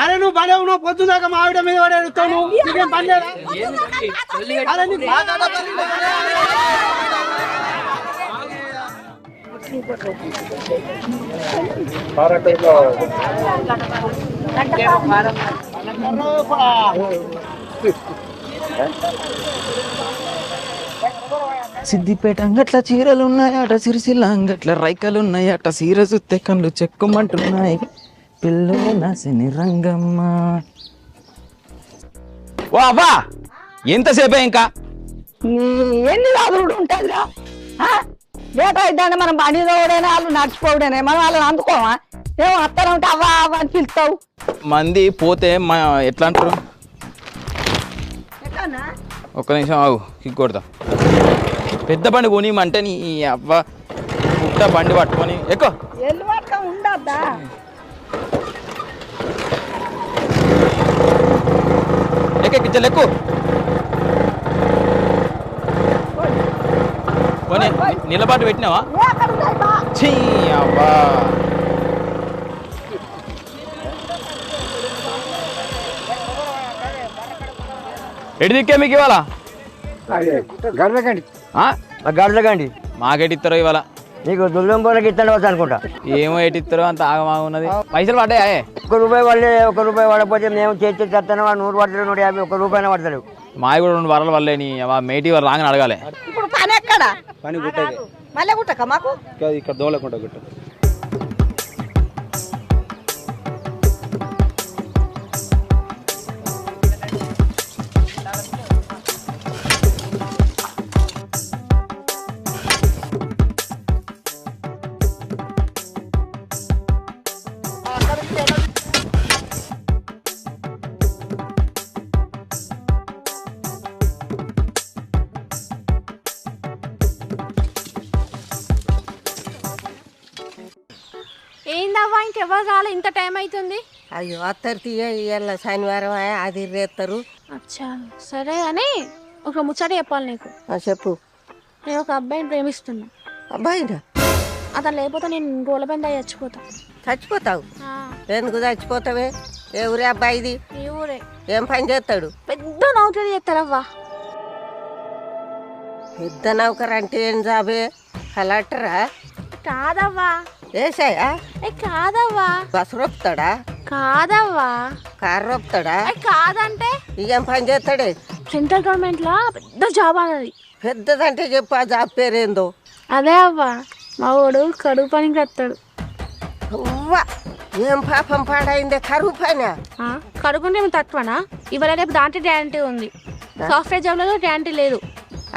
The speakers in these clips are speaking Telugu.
అరే నువ్వు భలే ఉన్నావు పొద్దుదాకా మా ఆవిడ మీద పడేస్తావు నువ్వు నీకేం పని లేదా? అరే నీకు సిద్దిపేట అంగట్ల చీరలు ఉన్నాయట, సిరిసిల్ల అంగట్ల రైకలు ఉన్నాయట, సీర సుత్తే కళ్ళు చెక్కుమంటున్నాయి పిల్లు నాసిని రంగమ్మ. ఓ అబ్బా ఎంతసేపే ఇంకా ఎన్ని రోజులు ఉంటుందిరా? లేట్ అయిద్దంటే మనం బండి తోడేనే వాళ్ళు నడిచిపోవడేనే, మనం వాళ్ళని అందుకోమా? ఏమో అత్తనే ఉంటే అవ్వ అవ్వ అని పిలుస్తావు. మంది పోతే ఎట్లా అంటారు? ఒక్క నిమిషం ఆగు, కిక్ కొడతా. పెద్ద బండి కొనిమంటే నీ అవ్వ పుట్ట బండి పట్టుకొని ఎక్కువ ఎల్లు పట్టుకొని ఉండద్దా? ఎక్కించాలి ఎక్కువ నిలబాటు పెట్టినావా? ఛీ అవ్వా ఎటు దిక్కే మీకు ఇవాళ? గడకండి మాకెటిస్తారో ఇవాళ? నీకు దుల్లం పోలకి ఇస్తాను వచ్చు అనుకుంటా. ఏమో ఎటిస్తారో అంత ఆగమాగ ఉన్నది. పైసలు పడ్డాయా? ₹1 పడకపోతే మేము చేసి చేస్తాను. 100 పడతాడు, 150, ₹1 పడతాడు. మావి కూడా 2 వారాల వల్లే నీ మేటి వాళ్ళు రాగానే అడగాలి. ఇప్పుడు పని ఎక్కడ? పని గుట్టది మళ్ళీ గుట్టక మాకు ఇక్కడ దోలకుండా గుట్ట. ఏందవ్వా ఇంకెవరు రాలే? ఇంత టైం అవుతుంది. అయ్యో అత్తరు తీయ ఇవాళ శనివారం అది రేస్తారు. అచ్చా సరే అని ఒక ముచ్చట చెప్పాలి నీకు. చెప్పు. నేను ఒక అబ్బాయిని ప్రేమిస్తున్నా. అబ్బాయినా? అతను లేకపోతే నేను రోల బంద చచ్చిపోతా. చచ్చిపోతావు? ఎందుకు చచ్చిపోతావే? ఏ ఊరే అబ్బాయిది? ఈ ఊరే. ఏం పని చేస్తాడు? పెద్ద నౌకరీ చేస్తారవ్వా. పెద్ద నౌకర్ అంటే ఏం జాబే? కలెక్టరా? కాదవ్వా. ఏసాయా? కాదవ్వా. బస్సు రొప్పుతాడా? కాదవ్వా. కారు రొప్పుతాడా? కాదంటే ఇదేం పని చేస్తాడే? సెంట్రల్ గవర్నమెంట్ లా పెద్ద జాబ్ అన్నది. పెద్దదంటే చెప్పు, ఆ జాబ్ పేరేందో? అదే అవ్వా, మా వాడు కడుపు పనికి వస్తాడు. అవ్వా ఏం పాపం పాడైందే, కరువు పైన. కడుపుంటే మేము తక్కువనా? ఇవాళ రేపు దాంట్లో గ్యారంటీ ఉంది. సాఫ్ట్వేర్ జాబ్లలో గ్యారంటీ లేదు.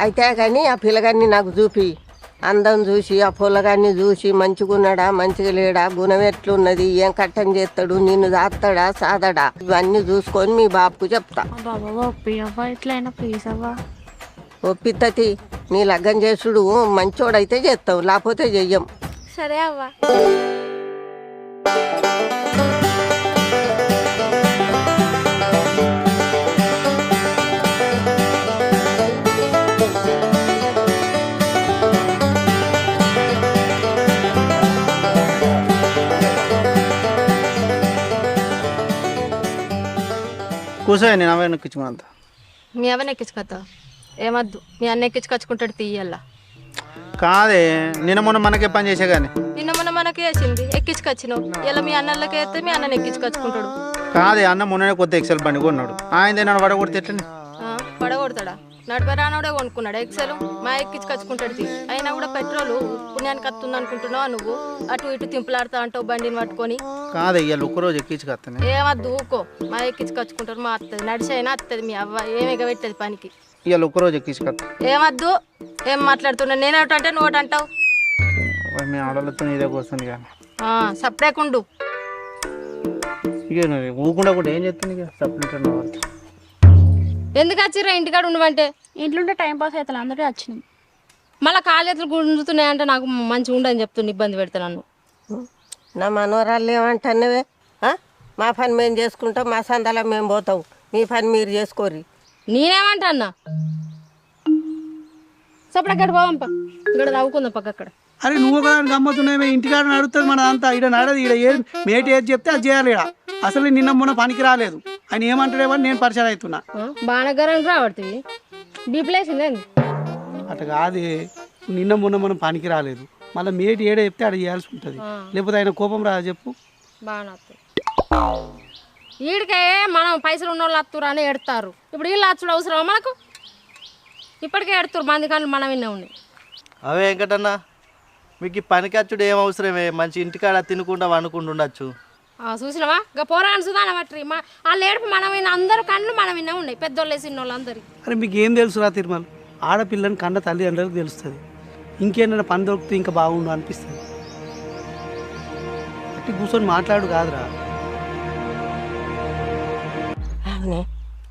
అయితే కానీ ఆ పిల్లగాన్ని నాకు చూపి, అందం చూసి ఆ పొలగాన్ని చూసి మంచిగా ఉన్నాడా మంచిగా లేడా, గుణం ఎట్లున్నది, ఏం కట్టం చేస్తాడు, నిన్ను దాస్తాడా సాదడా, ఇవన్నీ చూసుకొని మీ బాబుకు చెప్తా. బాబా ఒప్పి అవ్వా, ఎట్లయినా ప్లీజ్ అవ్వా. ఒప్పిత్తతి. నీ లగ్గం చేసుడు మంచోడైతే చేస్తావు, లేకపోతే చెయ్యం. సరే అవ్వా. కూర్చో, నేను అవే ఎక్కించుకున్నంత. మీ అవన్నీ ఎక్కించుకొస్తా. ఏమద్దు, మీ అన్న ఎక్కించుకొచ్చుకుంటాడు తీయల్లా. కాదే నిన్న మొన్న మనకే పని చేసే కానీ. నిన్న మొన్న మనకి వేసింది ఎక్కించుకొచ్చినావు. ఇలా మీ అన్నలకి వేస్తే మీ అన్నని ఎక్కించుకొచ్చుకుంటాడు. కాదే అన్న మొన్ననే కొత్త ఎక్సెల్ బండి కొన్నాడు. ఆయన నన్ను వడగొడితే ఎట్లనే? పడగొడతాడా? నడిపరానోడే కొనుక్కున్నాడు ఎక్సెల్. మా ఎక్కించుకొచ్చుకుంటాడు. అయినా కూడా పెట్రోల్ పుణ్యానికి వస్తుంది అనుకుంటున్నావా నువ్వు? అటు ఇటు తింపులాడుతా అంటావు బండిని పట్టుకొని. కాదే ఇవాళ ఒక్కరోజు ఎక్కించుకొస్తానే. ఏమద్దు ఊకో, మా ఎక్కించుకొచ్చుకుంటారు. మా అత్తది నడిచైనా అత్తది. మీ అవ్వ ఏమి ఎగబెట్టేది పనికి. ఇవాళ ఒక్కరోజు ఎక్కించుకొస్తా. ఏమద్దు, ఏం మాట్లాడుతున్నా? నేనేటంటే నువ్వు ఒకటి అంటావు. మీ ఆడలతో ఇదే వస్తుంది కానీ సపరేకుండు. ఇక ఊకుండా కూడా ఏం చెప్తుంది ఇక సప్లిమెంట్. ఎందుకు వచ్చిర్రా ఇంటికాడ ఉండమంటే? ఇంట్లో టైం పాస్ అవుతుంది, అందరికీ వచ్చినాయి. మళ్ళీ కాళ్ళెత్తులు గుంజుతున్నాయంటే నాకు మంచిగా ఉండని చెప్తున్నా, ఇబ్బంది పెడతా నన్ను. నా మనోరాళ్ళు ఏమంటున్నావే? మా పని మేము చేసుకుంటాం, మా సందాలో మేము పోతాం, మీ పని మీరు చేసుకోర్రి. నేనేమంటా అన్నా? సప్పుడు అక్కడ పోవంప, ఇక్కడ నవ్వుకుందాం పక్క. అక్కడ అరే నువ్వు ఒకదాని గమ్మతున్నాయి ఇంటికాడ నడుస్తుంది మన అంతా ఇక్కడ నడదు. ఇక్కడ మేటి ఏది చెప్తే అది చేయాలి. ఇక్కడ అసలు నిన్న మొన్న పనికి రాలేదు. ఆయన ఏమంటాడేమో నేను పరిచయం అవుతున్నా. బాణగరం రాబడుతుంది బీప్లేసిందండి అట్లా కాదు, నిన్న మొన్న మనం పనికి రాలేదు. మళ్ళీ మేటి ఏడ చెప్తే అక్కడ చేయాల్సి ఉంటుంది. లేకపోతే ఆయన కోపం రాదా చెప్పు. బాగా వీడికే మనం పైసలు ఉన్న వాళ్ళు అత్తురు అని ఎడతారు. ఇప్పుడు వీళ్ళు అచ్చుడు అవసరం మనకు? ఇప్పటికే ఎడుతురు మంది కానీ మనం విన్నా ఉన్నాయి. అవే వెంకటన్న మీకు ఈ పనికి వచ్చుడు ఏం అవసరమే, మంచి ఇంటికాడ తినుకుంటా వండుకుంటూ ఉండొచ్చు. చూసినావా ఇంకా పోరాని సుధాన పట్టి వాళ్ళు ఏడుపు మనం విన్న అందరూ కళ్ళు మనం విన్నా ఉన్నాయి, పెద్దోళ్ళు చిన్నోళ్ళు అందరికి. అరే మీకు ఏం తెలుసు రా తిరుమల, ఆడపిల్లని కన్న తల్లిదండ్రులకు తెలుస్తుంది. ఇంకేమైనా పని దొరికితే ఇంకా బాగుండు అనిపిస్తుంది. అట్టి కూర్చొని మాట్లాడు కాదురా. అవునే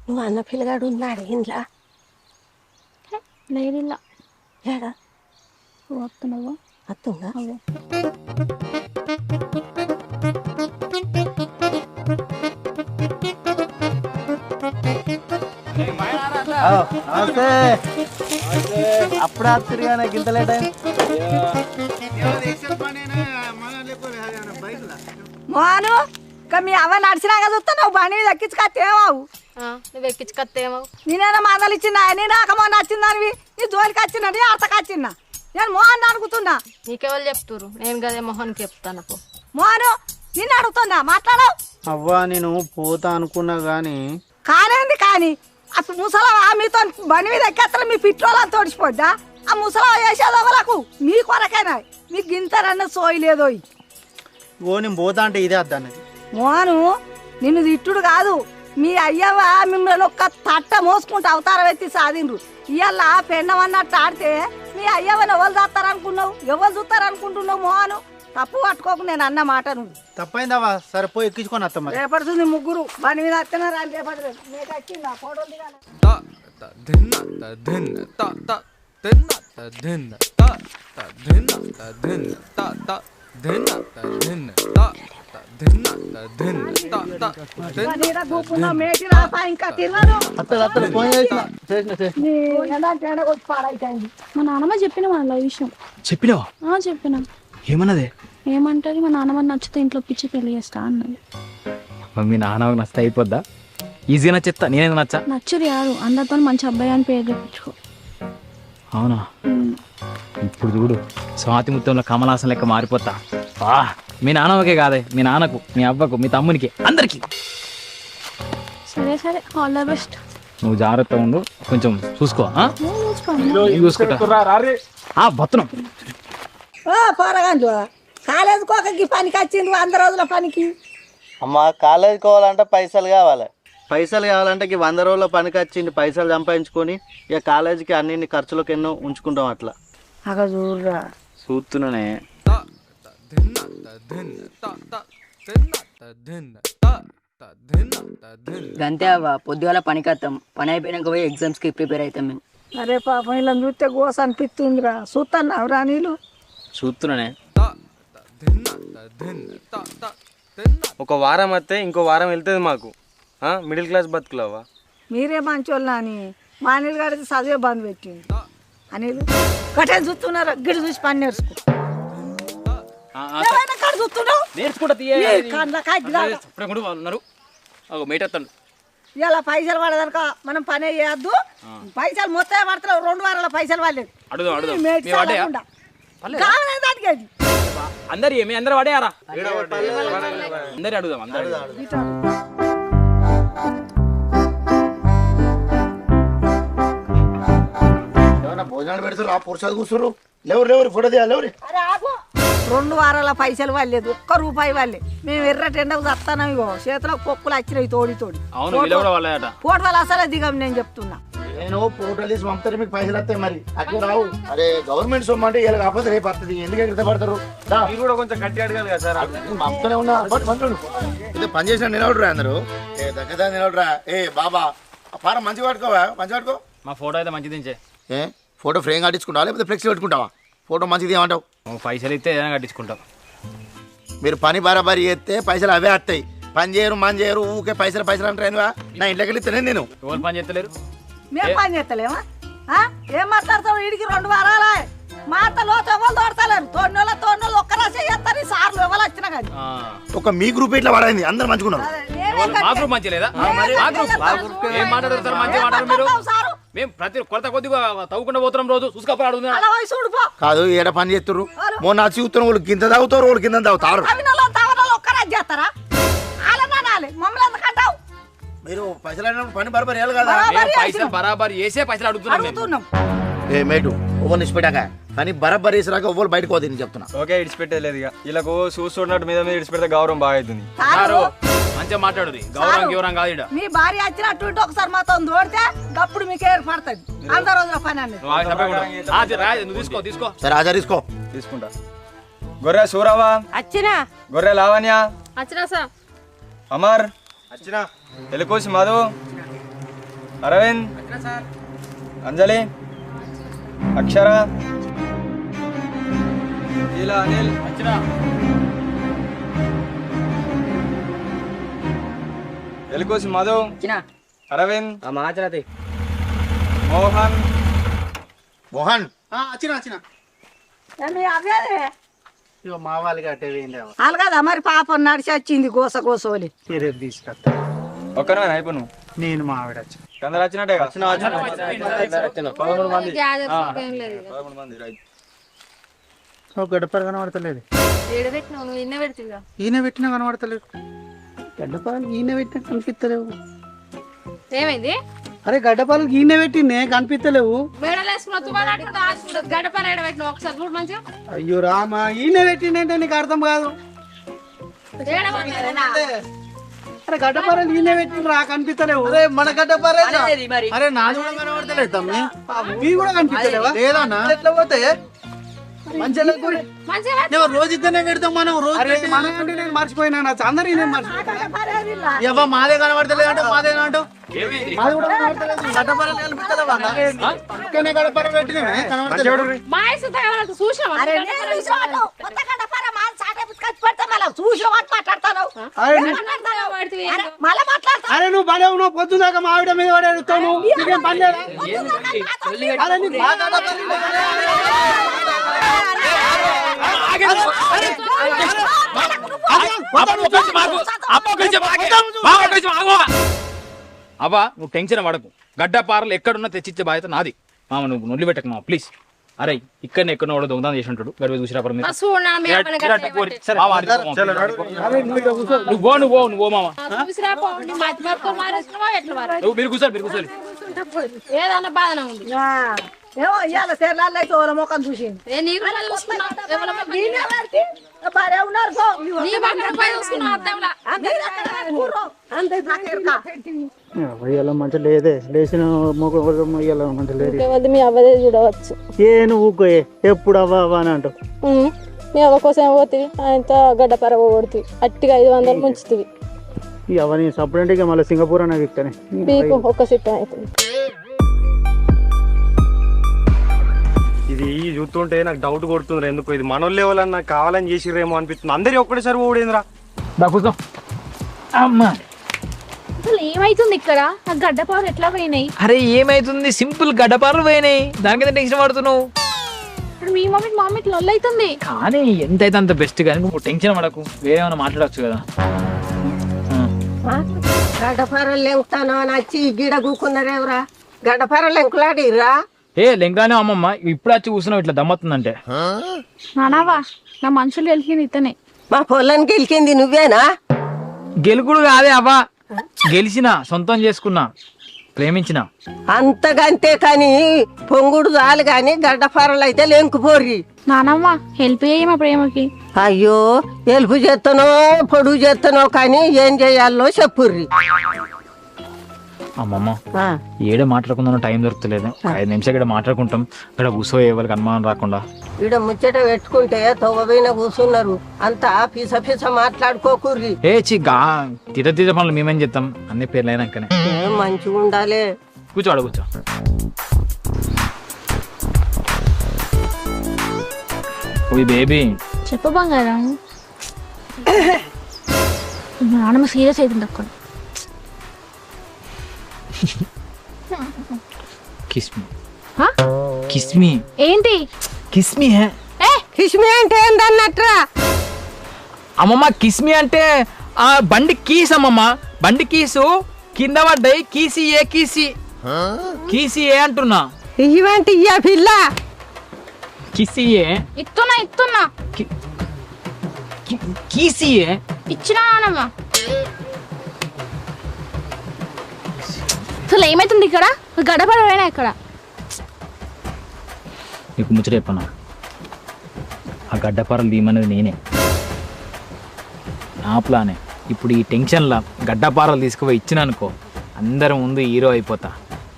నువ్వు అన్న పిల్లగాడు ఉన్నాడు ఇంట్లో? లేదు ఇలా ఏడా వస్తున్నావా? అత్తుందా? అప్పుడే తిరిగానే గింత లేట్ అయింది. మోను ఇక మీ అవ్వ నడిచినాక చూస్తా నువ్వు బండి మీద ఎక్కించుకొస్తేమావు. నువ్వు ఎక్కించుకొస్తేమవు. నేనేనా మందలు ఇచ్చిందా? నేను నాక మొన్న వచ్చిందానివి నీ జోలికి వచ్చినా నీ అర్థకి వచ్చిన్నా నేను మోహన్ అడుగుతున్నా. నీకెవరు చెప్తురు? నేను కదే మొహన్కి చెప్తాను. మోను నిన్ను అడుగుతున్నా, మాట్లాడవు. అవ్వా నేను పోతా అనుకున్నా గానీ కానేంది కానీ అప్పుడు ముసలా మీతో బండి మీద ఎక్కేస్తా మీ పిట్రోలని తోడిచిపోద్దా? ఆ ముసలా వేసేదవలకు మీ కొరకైనా మీకు గింతరన్న సోయలేదో. ఓ నేను పోతా అంటే ఇదే అద్దన్నది. మోను నిన్ను తిట్టుడు కాదు, మీ అయ్యవ మిమ్మల్ని ఒక్క తట్ట మోసుకుంటూ అవతారం ఎత్తి సాధిండ్రు. ఇవాళ పెన్నమన్నట్టు ఆడితే మీ అయ్యవని ఎవరు చూస్తారనుకున్నావు? ఎవరు చూస్తారనుకుంటున్నావు? మోను తప్పు పట్టుకోకు నేను అన్న మాట. నువ్వు తప్పైందవ్వా, సరే పోయి ఎక్కించుకొని వస్తాం. మరి రేపడుతుంది ముగ్గురు బండి మీద వస్తున్నారు అని రేపటి నీకు వచ్చిందా ఫోటో దిగాలి. మేటి రాసా ఇంకా తిన్నాను పాడైపోయింది. మా నాన్నమ్మ చెప్పిన వాళ్ళ విషయం. చెప్పినావా? చెప్పిన. ఏమన్నదే? ఏమంటది, మా నాన్నమ్మ నచ్చితే ఇంట్లో పిచ్చి పెళ్లి చేస్తా అన్నది. మీ నాన్న నచ్చితే అయిపోద్దా? ఈజీగా నచ్చేస్తా, నేనేది నచ్చా? నచ్చది కాదు, అందరితో మంచి అబ్బాయి అని పేరు తెప్పించుకో. అవునా? ఇప్పుడు చూడు స్వాతి ముత్యంలో కమలాసన లెక్క మారిపోతా. మీ నాన్నమ్మకే కాదే, మీ నాన్నకు, మీ అవ్వకు, మీ తమ్మునికి, అందరికి. సరే సరే, ఆల్ ద బెస్ట్. నువ్వు జాగ్రత్తగా ఉండు, కొంచెం చూసుకో. బతునం పోరగాండ్లు కాలేజ్ కోకకి పనికి వచ్చిండ్రు 100 రోజుల పనికి. అమ్మ కాలేజీకి పోవాలంటే పైసలు కావాలి. పైసలు కావాలంటే 100 రోజుల పనికి వచ్చింది, పైసలు సంపాదించుకొని ఇక కాలేజీకి అన్ని ఖర్చులకు ఎన్నో ఉంచుకుంటాం. అట్లా అక్కడ చూడరా చూస్తున్నానే. గంతే అవ్వ, పొద్దుగాల పనికి వస్తాం, పని అయిపోయినాక పోయి ఎగ్జామ్స్కి ప్రిపేర్ అవుతాం మేము. అరే పాపం ఇలా చూస్తే గోస అనిపిస్తుందిరా. చూస్తున్నావురా నీళ్ళు? చూస్తున్నానే. ఒక వారం వస్తే ఇంకో వారం వెళ్తుంది మాకు. మిడిల్ క్లాస్ బతుకులవ్వా. మీరే మంచోళ్ళు అని మా అనిల్ గారికి చదివే బంద్ పెట్టింది. అనిల్ గట్టే చూస్తున్నారా? గిడి చూసి పని నేర్చుకో. ఇలా పైసలు పడదనుక మనం పనే చేయొద్దు. పైసలు మొత్తం పడతారు, 2 వారాల పైసలు పడలేదు. అందరు పడేయారా? అందరి అడుగుదాం. భోజనాలు పెడతారు, ఆ పురుషాలు కూర్చోరు. లేవు ఫోటో తీయాలి. 2 వారాల పైసలు వాళ్ళలేదు, 1 రూపాయి వాళ్ళే. మేము ఎర్రటెండకు వస్తాను. ఇగో చేతిలో పొక్కులు వచ్చినాయి తోడి పోటీ వాళ్ళు అసలే దిగం. నేను చెప్తున్నా, నేను ఫోటోలు తీసి పంపుతారు, మీకు పైసలు వస్తాయి. మరి అట్లా రావు. అరే గవర్నమెంట్ సొమ్ము అంటే ఇలా కాకపోతే రేపు వస్తుంది. ఎందుకు ఎక్కడ పడతారు? మీరు కూడా కొంచెం గట్టి అడగాలి కదా సార్. పంపుతూనే ఉన్నా. ఇది పని చేసిన నిలవడరా అందరూ. దగ్గర నిలవడరా. బాబా ఫారం మంచిగా పట్టుకోవా? మంచిగా పట్టుకో. మా ఫోటో అయితే మంచిది. ఫోటో ఫ్రేమ్ కట్టించుకుంటావా లేకపోతే ఫ్లెక్సీ పెట్టుకుంటావా? ఫోటో మంచిది ఏమంటావు? పైసలు ఇస్తే ఏదైనా కట్టించుకుంటాం. మీరు పని బరాబరి చేస్తే పైసలు అవే వస్తాయి. పని చేయరు మన చేయరు, ఊకే పైసలు అంటారా? నా ఇంట్లోకి వెళ్తానే నేను. ఎవరు పని చేస్తలేరు? మేము పని చేస్తలేమా? ఏం మాట్లాడతావు? వీడికి 2 వారాలే మాతలో ఎవరు తోడతలేరు తోడినోళ్ళు ఒక్కరాసే చేస్తారు సార్లు ఎవరు వచ్చినా కానీ ఒక మీ గ్రూప్ ఇట్లా పడైంది అందరు మంచుకున్నారు. మా గ్రూప్ మంచి లేదా? ఏం మాట్లాడతారు? మంచిగా మాట్లాడారు మీరు. మేము ప్రతి కొరత కొద్దిగా తవ్వుకుండా పోతున్నాం రోజు చూసుకోపోయి కాదు ఏడ పని చేస్తారు మొన్న చూస్తున్న వాళ్ళు కింద తాగుతారు వాళ్ళు కింద తాగుతారు. ఒక్కరాజు చేస్తారా అలా మమ్మల్ని ఎందుకంటావు మీరు పైసలు పని బరాబర్ వేయాలి కదా. పైసలు బరాబర్ వేసే పైసలు అడుగుతున్నాం. ఏ మేటు ఓవర్ ఇచ్చిపెట్టాక కానీ బరాబర్ వేసిరాక ఓవర్ బయటకు పోతుంది నేను చెప్తున్నా. ఓకే ఇడిచిపెట్టేది లేదు ఇక వీళ్ళకు చూస్తున్నట్టు మీద మీద ఇడిచిపెడితే గౌరవం బాగా అవుతుంది. మంచిగా మాట్లాడు గౌరవం కాదు ఈడ. మీ భార్య వచ్చినట్టు ఒకసారి మాతో తోడితే అప్పుడు మీకు ఏర్పడుతుంది అందరు రోజుల పని అనేది. నువ్వు తీసుకో తీసుకో. సరే ఆజా తీసుకో. తీసుకుంటా. గొర్రె సూరావా వచ్చినా గొర్రె లావణ్య వచ్చినా సార్ అమర్ వచ్చినా ఎలుకోసి మధు అరవింద్ అంజలి అక్షర ఇలా అనిల్ వచ్చినా ఎలుకోసి మధు అరవింద్ మోహన్ మోహన్ మా వాళ్ళకి అట్టేది అలాగదా మరి పాపం నడిచి వచ్చింది గోస గోసోలి రేపు తీసుకొస్తా. ఒక్కనే అయిపో నువ్వు నేను మా ఆవిడ వచ్చి అందరు వచ్చినట్టే 11 మంది. గడ్డపాలు కనబడతలేదు. ఈయన పెట్టినా కనబడతలేదు. గడ్డపాలు ఈయన పెట్టినా కనిపిస్తలేవు. ఏమైంది? అరే గడ్డపాలు ఈయన పెట్టినే కనిపిస్తలేవు. అయ్యో రామా ఈయన పెట్టిందంటే నీకు అర్థం కాదు. అరే గడ్డపాలు ఈయన పెట్టిన రా కనిపిస్తలేవు. అరే మన గడ్డపారే. అరే నాది కూడా కనబడతలేదు తమ్మి. మీ కూడా కనిపిస్తలేవా? లేదన్నా ఎట్లా పోతే మంచిగా రోజు ఇద్దరే పెడతాం మనం. రోజు మనకంటే నేను మర్చిపోయినా అందరూ నేను మర్చిపోయినా మాదే కనబడతలేదు అంటే మాదే అంటావు. మాది కూడా కనబడతలేదు. గడ్డపాలు కనిపిస్తలేవా? గడ్డపాలు పెట్టినవే కనబడతలేదు. అరే నువ్వు భలే ఉన్నావు. పొద్దుదాకా మా ఆవిడ మీద పడేస్తావు నువ్వు. నీకేం పని లేదా? అరే నీకు అబ్బా నువ్వు టెన్షన్ పడకు. గడ్డపారలు ఎక్కడున్నా తెచ్చిచ్చే బాధ్యత నాది. మామ నువ్వు నొల్లి పెట్టకు మామ ప్లీజ్. అరే ఇక్కడ ఎక్కడో వాడు దొంగతనం చేసి ఉంటాడు. గడిపి చూసిరా నువ్వు మీరు కూర్చోండి మీరు కూర్చోండి. ఏదన్నా బాధనే ఉంది. ఏమో ఇవాళ తెల్లారైతే ఓల ముఖం చూసింది. మంచిగా లేదే లేచిన మంచి లేదు. మీ అవ్వదే చూడవచ్చు. ఏ నువ్వు ఎప్పుడు అవ్వ అని అంటావు. మీ అవ్వ కోసం పోతుంది ఆయనతో గడ్డపర పోగొడుతుంది. అట్టిగా 500 ముంచుతుంది. అవన్నీ సపరేట్గా మళ్ళీ సింగపూర్ అనే వ్యక్తిని మీకు ఒక్క సిట్టం అవుతుంది. ఇది చూస్తుంటే నాకు డౌట్ కొడుతుంది. ఎందుకు ఇది మనోళ్ళు ఎవరన్నా నాకు కావాలని చేసిరేమో అనిపిస్తుంది. అందరి ఒక్కడేసారి ఓడేంద్రా కూర్చో. అమ్మా అసలు ఏమైతుంది ఇక్కడ? ఆ గడ్డపాలు ఎట్లా పోయినాయి? అరే ఏమైతుంది? సింపుల్ గడ్డపారలు పోయినాయి. దానికైతే టెన్షన్ పడుతున్నావు. ఇప్పుడు మీ మమ్మీ లొల్లు అవుతుంది. కానీ ఎంతైతే అంత బెస్ట్. కానీ నువ్వు టెన్షన్ పడకు. వేరేమైనా మాట్లాడచ్చు కదా. గడ్డపారలు లెంకుతాను అని వచ్చి గిడ కూకున్నారేవరా? గడ్డపారలు లెంకులాడిరా? ఏ లెంకానే అమ్మమ్మ ఇప్పుడు వచ్చి కూర్చున్నావు ఇట్లా దమ్మత్తుందంటే. నానావా నా మనుషులు గెలిచింది ఇతనే. మా పొలాన్ని గెలిచింది నువ్వేనా? గెలుకుడు కాదే అవ్వా. గెలిచిన సొంతం చేసుకున్నా ప్రేమించిన అంతకంతే కానీ పొంగుడు చాలు కానీ గడ్డపారలు అయితే లెంకుపోర్రి. నానమ్మ హెల్ప్ చేయి మా ప్రేమకి. అయ్యో హెల్ప్ చేస్తానో పొడుగు చేస్తానో కానీ ఏం చేయాలో చెప్పుర్రి. అమ్మమ్మ ఏడ మాట్లాడుకుందాం టైం దొరుకుతలేదు. 5 నిమిషాలు ఇక్కడ మాట్లాడుకుంటాం. ఇక్కడ కూర్చో ఎవరికి అనుమానం రాకుండా. ఈడ ముచ్చట పెట్టుకుంటే తవ్వబైన కూర్చున్నారు. అంతా పిస పిస మాట్లాడుకోకుర్రి. ఏ తీత పనులు మేమేం చేస్తాం. అన్ని పేర్లు అయినాకనే మంచిగా ఉండాలి. కూర్చోడ కూర్చో. ఓయ్ బేబీ చెప్పు బంగారం. నాన్నమ్మ సీరియస్ అవుతుంది అక్కడ. Kiss me. ఏంటి కిస్మి హే కిస్మి అంటే ఏందన్నట్రా? అమ్మమ్మ కిస్మి అంటే ఆ బండి కీస్ అమ్మమ్మ, బండి కీసు కింద పడ్డాయి, కీసి ఏ కీసి కీసి ఏ అంటున్నా. ఇవంటి ఇయ్యా పిల్ల కిసి ఏ ఇస్తున్నా కీసి ఏ ఇచ్చినా నానమ్మ. అసలు ఏమైతుంది ఇక్కడ? గడపడవేనా ఇక్కడ? నీకు ముచ్చట చెప్పనా, ఆ గడ్డపారలు తీయమనేది నేనే, నా ప్లానే. ఇప్పుడు ఈ టెన్షన్లా గడ్డపారలు తీసుకుపోయి ఇచ్చిననుకో అందరం ముందు హీరో అయిపోతా.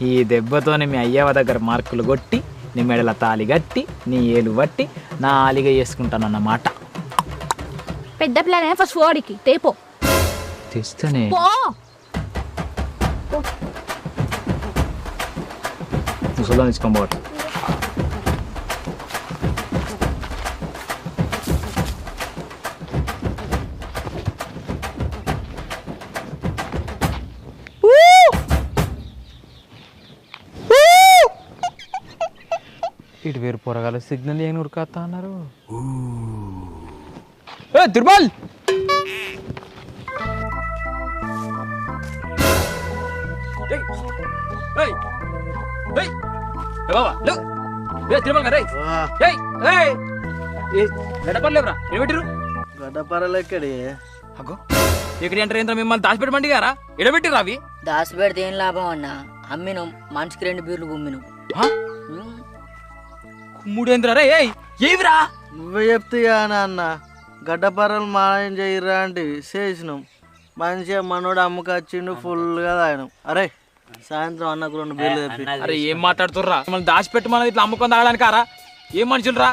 ఈ దెబ్బతోనే మీ అయ్యవ దగ్గర మార్కులు కొట్టి నీ మెడల తాళి కట్టి నీ ఏలు బట్టి నా ఆలిగా చేసుకుంటానన్నమాట. పెద్ద ప్లాన్ ఫస్ట్ వాడికి తేపో తెస్తేనే పో. ముసలో తీసుకోబోట. ఇటు వేరు పొరగాల సిగ్నల్ ఏం ఉడకత్తా అన్నారు. దుర్బల్ గడ్డపారలు ఎక్కడి ఇక్కడ ఎంటర్ ఏంద్ర మిమ్మల్ని దాచిపెట్టమండి గారా ఎడబెట్టిరా అవి? దాసి పెడితే ఏం లాభం అన్న, అమ్మిను మనిషికి 2 బీర్లు గుమ్మిను. మూడేంద్ర రే ఏవిరా? నువ్వే చెప్తాయా అన్న, గడ్డపారలు మాయం చేయరా అంటే చేసినాం. మంచిగా మనోడు అమ్మకొచ్చిండు, ఫుల్గా తాగినాం. అరే సాయంత్రం అన్నకు 2 బీర్లు తెప్పి. అరే ఏం మాట్లాడుతుర్రా? మిమ్మల్ని దాచిపెట్టమన్నది ఇట్లా అమ్ముకొని తాగడానికి కారా? ఏం మనుషులు రా?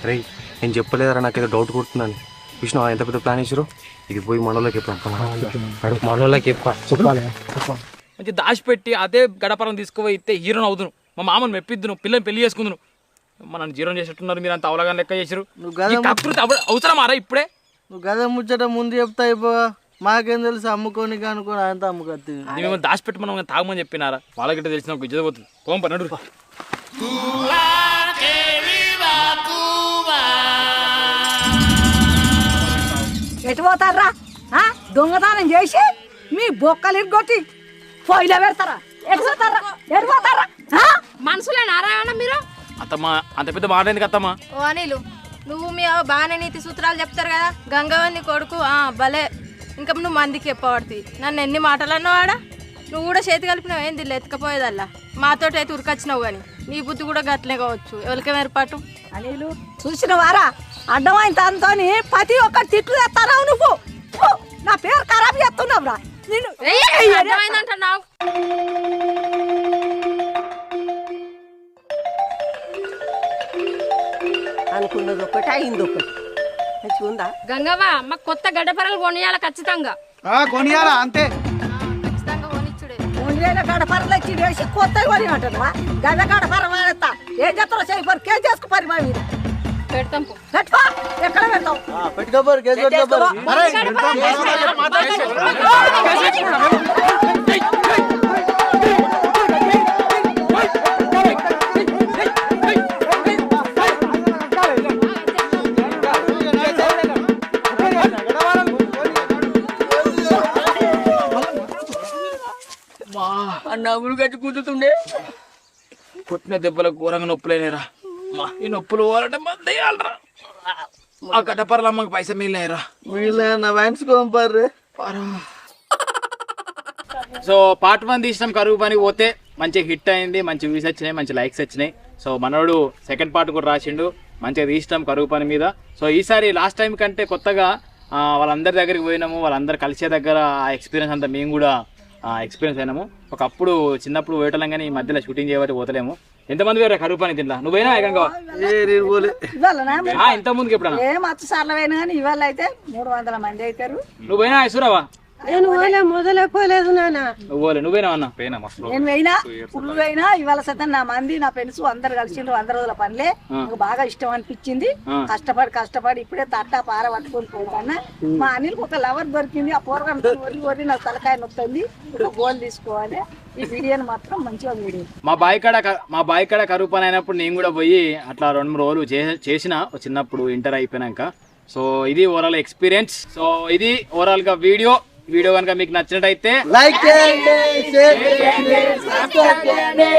రే నేను చెప్పలేదరా, నాకేదో డౌట్ కొడుతున్నాను. విష్ణు ఎంత పెద్ద ప్లాన్ వేసారు, ఇది పోయి మనలోకి మంచి దాచిపెట్టి అదే గడపరం తీసుకుపోయి ఇస్తే హీరోని అవుతును, మా మామను మెప్పిద్దును, పిల్లని పెళ్లి చేసుకుందును. మనం జీరోని చేసేట్టున్నారు మీరు, అంత అవలగానే లెక్క చేసారు. అవసరమారా ఇప్పుడే? నువ్వు గద ముచ్చట ముందు చెప్తా అయిపోగా, మాకేం తెలుసు అమ్ముకొని అనుకోని అంత అమ్ముకొత్తి. మిమ్మల్ని దాచిపెట్టి మనం తాగమని చెప్పినారా? వాళ్ళకిட்ட తెలిసిన ఒక ఇజ్జత పోతుంది. పోం పన్నడు. ఎటు పోతారా? దొంగతనం చేసి మీ బొక్కలు ఇరుగొట్టి పొయ్యిలో పెడతారా? ఎటు పోతారా? ఎటు పోతారా? మనుషులే నారాయణ మీరు? అత్తమ్మా అంత పెద్ద మాట ఎందుకు అత్తమ్మా? ఓ అనిలు, నువ్వు మీ బాగానే నీతి సూత్రాలు చెప్తారు కదా, గంగవన్ని కొడుకు భలే. ఇంకా నువ్వు మందికి చెప్పబడుతుంది. నన్ను ఎన్ని మాటలు అన్నావాడా? నువ్వు కూడా చేతి కలిపినావు ఏంది ఎత్తుకపోయేదల్లా. మాతోటి అయితే ఉరికొచ్చినావు కానీ నీ బుద్ధి కూడా గట్లే కావచ్చు. ఎవరికేం ఏర్పాటు? అనిలు చూసిన వారా అడ్డమైన తనతో ప్రతి ఒక్కటి తిట్లు తెస్తారావు నువ్వు. నా పేరు ఖరాబ్ చేస్తున్నావు రా నిన్ను. అర్థమైందంటున్నావు? అనుకున్నది ఒకటి అయింది ఒకటి. ఉందా గంగవ్వ మాకు కొత్త గడ్డపరలు కొనియాల ఖచ్చితంగా. కొనియాలా అంతే. ఖచ్చితంగా కొనిచ్చుడే. ఒండ్లేల గడపరలు వచ్చి వేసి కొత్తగా కొని అంటున్నావా? గద గడపర వాడతా ఏం చేస్తారో చేయబోరు. కేసు చేసుకో పరి మా మీద పెడతాం. పెట్టుకో. ఎక్కడ పెడతావు? పెట్టుకోబోరు, కేసు పెట్టుకోబోరు. నవ్వులు కట్టి కూతుండే పుట్టిన దెబ్బలకు ఘోరంగా నొప్పులేనేరా. ఈ నొప్పులు పోవాలంటే మందేయాలరా. ఆ గడ్డపరలు అమ్మకి పైసా మిగిలినాయిరా. సో పార్ట్ 1 తీసినాం కరువు పని పోతే, మంచిగా హిట్ అయింది, మంచి వ్యూస్ వచ్చినాయి, మంచి లైక్స్ వచ్చినాయి. సో మనోడు సెకండ్ పార్ట్ కూడా రాసిండు, మంచిగా తీసినాం కరువు పని మీద. సో ఈసారి లాస్ట్ టైం కంటే కొత్తగా వాళ్ళందరి దగ్గరికి పోయినాము, వాళ్ళందరూ కలిసే దగ్గర ఆ ఎక్స్పీరియన్స్ అంతా మేము కూడా ఎక్స్పీరియన్స్ అయినాము. ఒకప్పుడు చిన్నప్పుడు పోయటం కానీ ఈ మధ్యలో షూటింగ్ చేయబట్టి పోతలేము. ఎంతమంది వేరే కరువు పని తింటా? నువ్వు పోయినా ఏకంగా ఇంత ముందుకు ఎప్పుడన్నా? ఏ మత్తు సార్లు పోయినా కానీ ఇవాళ అయితే 300 మంది అవుతారు. నువ్వు పోయినా ఐశ్వరావా? నేను మొదలే పోలేదు నాన్న. నువ్వేనా అన్న? నేను పోయినా ఫుల్ పోయినా. ఇవాళ సైతం నా మంది నా ఫ్రెండ్స్ అందరు కలిసిండ్రు. 100 రోజుల పనిలే నాకు బాగా ఇష్టం అనిపించింది. కష్టపడి ఇప్పుడే తట్టా పార పట్టుకొని పోతాను. మా అనిల్ ఒక లవర్ దొరికింది. ఆ పోరగాడు వరి నాకు తలకాయ నొస్తుంది. ఇప్పుడు గోల్ తీసుకోవాలి. ఈ వీడియోని మాత్రం మంచిగా వీడియో. మా బాయ్ కాడ కరువు పని అయినప్పుడు నేను కూడా పోయి అట్లా 2-3 రోజులు చేసిన చిన్నప్పుడు ఇంటర్ అయిపోయినాక. సో ఇది ఓవరాల్ ఎక్స్పీరియన్స్. సో ఇది ఓవరాల్ గా వీడియో కనుక మీకు నచ్చినట్టయితే లైక్ చేయండి, షేర్ చేయండి, సబ్స్క్రైబ్ చేయండి.